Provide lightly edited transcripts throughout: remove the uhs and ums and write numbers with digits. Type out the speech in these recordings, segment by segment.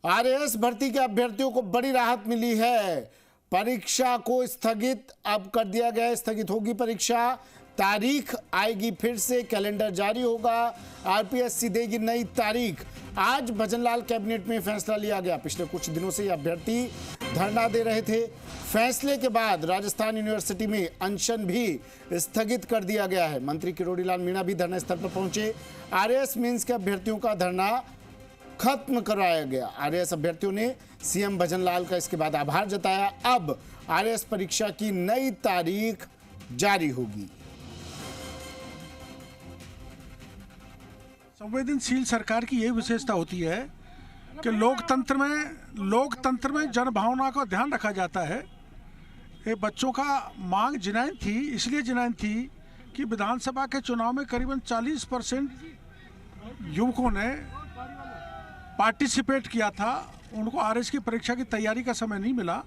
RAS भर्ती के अभ्यर्थियों को बड़ी राहत मिली है। परीक्षा को स्थगित अब कर दिया गया, स्थगित होगी परीक्षा, तारीख आएगी फिर से, कैलेंडर जारी होगा, आरपीएससी देगी नई तारीख। आज भजनलाल कैबिनेट में फैसला लिया गया। पिछले कुछ दिनों से ये अभ्यर्थी धरना दे रहे थे। फैसले के बाद राजस्थान यूनिवर्सिटी में अनशन भी स्थगित कर दिया गया है। मंत्री किरोड़ीलाल मीणा भी धरना स्थल पर पहुंचे। आरएएस मेंस के अभ्यर्थियों का धरना खत्म कराया गया। आरएएस अभ्यर्थियों ने सीएम भजनलाल का इसके बाद आभार जताया। अब आरएएस परीक्षा की नई तारीख जारी होगी। संवेदनशील सरकार की यही विशेषता होती है कि लोकतंत्र में जनभावना का ध्यान रखा जाता है। ये बच्चों का मांग जिनाइन थी, इसलिए जिनाइन थी कि विधानसभा के चुनाव में करीबन 40% युवकों ने पार्टिसिपेट किया था। उनको आरएएस की परीक्षा की तैयारी का समय नहीं मिला,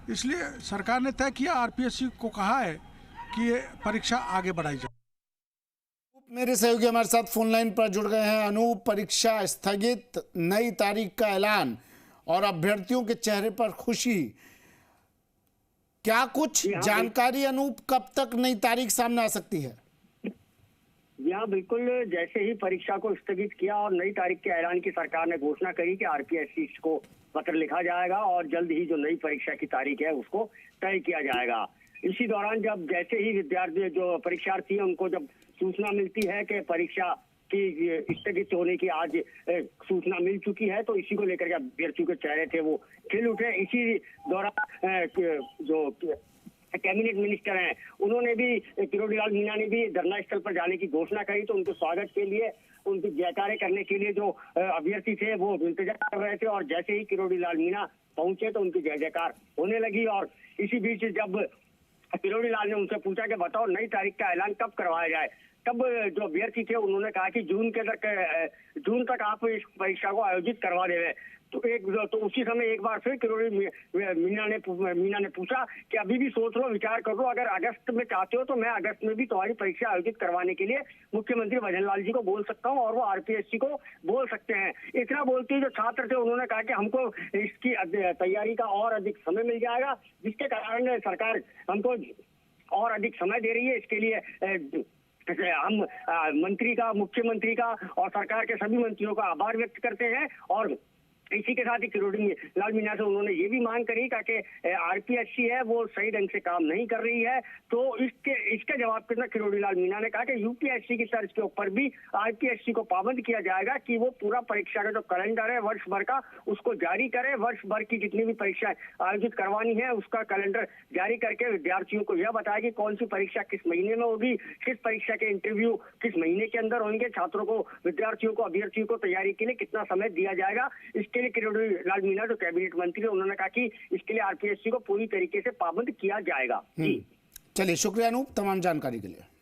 इसलिए सरकार ने तय किया, आरपीएससी को कहा है कि ये परीक्षा आगे बढ़ाई जाए। मेरे सहयोगी हमारे साथ फोन लाइन पर जुड़ गए हैं। अनूप, परीक्षा स्थगित, नई तारीख का ऐलान और अभ्यर्थियों के चेहरे पर खुशी, क्या कुछ जानकारी अनूप, कब तक नई तारीख सामने आ सकती है? यहाँ बिल्कुल जैसे ही परीक्षा को स्थगित किया और नई तारीख के ऐलान की सरकार ने घोषणा करी कि आरपीएससी को पत्र लिखा जाएगा और जल्द ही जो नई परीक्षा की तारीख है उसको तय किया जाएगा। इसी दौरान जब जैसे ही विद्यार्थी जो परीक्षार्थी हैं उनको जब सूचना मिलती है कि परीक्षा की स्थगित होने की आज सूचना मिल चुकी है, तो इसी को लेकर के अभ्यर्थियों के चेहरे थे वो खिल उठे। इसी दौरान जो कैबिनेट मिनिस्टर हैं उन्होंने भी, किरोड़ीलाल मीणा ने भी धरना स्थल पर जाने की घोषणा करी। तो उनके स्वागत के लिए, उनकी जयकारे करने के लिए जो अभ्यर्थी थे वो इंतजार कर रहे थे और जैसे ही किरोड़ीलाल मीणा पहुंचे तो उनकी जय जयकार होने लगी। और इसी बीच जब किरोड़ीलाल ने उनसे पूछा कि बताओ नई तारीख का ऐलान कब करवाया जाए, तब जो अभ्यर्थी थे उन्होंने कहा कि जून तक आप इस परीक्षा को आयोजित करवा देंगे। तो उसी समय एक बार फिर मीणा ने पूछा कि अभी भी सोच लो, विचार कर लो, अगर अगस्त में चाहते हो तो मैं अगस्त में भी तुम्हारी परीक्षा आयोजित करवाने के लिए मुख्यमंत्री भजनलाल जी को बोल सकता हूं और वो आरपीएससी को बोल सकते हैं। इतना बोलते ही जो छात्र थे उन्होंने कहा कि हमको इसकी तैयारी का और अधिक समय मिल जाएगा, जिसके कारण सरकार हमको और अधिक समय दे रही है। इसके लिए हम मुख्यमंत्री का और सरकार के सभी मंत्रियों का आभार व्यक्त करते हैं। और इसी के साथ ही किरोड़ीलाल मीणा से उन्होंने ये भी मांग करी कि आरपीएससी है वो सही ढंग से काम नहीं कर रही है। तो इसके जवाब के अंदर किरोड़ीलाल मीणा ने कहा कि यूपीएससी की तर्ज के ऊपर भी आरपीएससी को पाबंद किया जाएगा कि वो पूरा परीक्षा का जो कैलेंडर है वर्ष भर का उसको जारी करे। वर्ष भर की जितनी भी परीक्षाएं आयोजित करवानी है उसका कैलेंडर जारी करके विद्यार्थियों को यह बताया कि कौन सी परीक्षा किस महीने में होगी, किस परीक्षा के इंटरव्यू किस महीने के अंदर होंगे, छात्रों को, विद्यार्थियों को, अभ्यर्थियों को तैयारी के लिए कितना समय दिया जाएगा। इसके लिए किरोड़ीलाल मीणा जो कैबिनेट मंत्री, उन्होंने कहा कि इसके लिए आरपीएससी को पूरी तरीके से पाबंद किया जाएगा। चलिए, शुक्रिया अनूप तमाम जानकारी के लिए।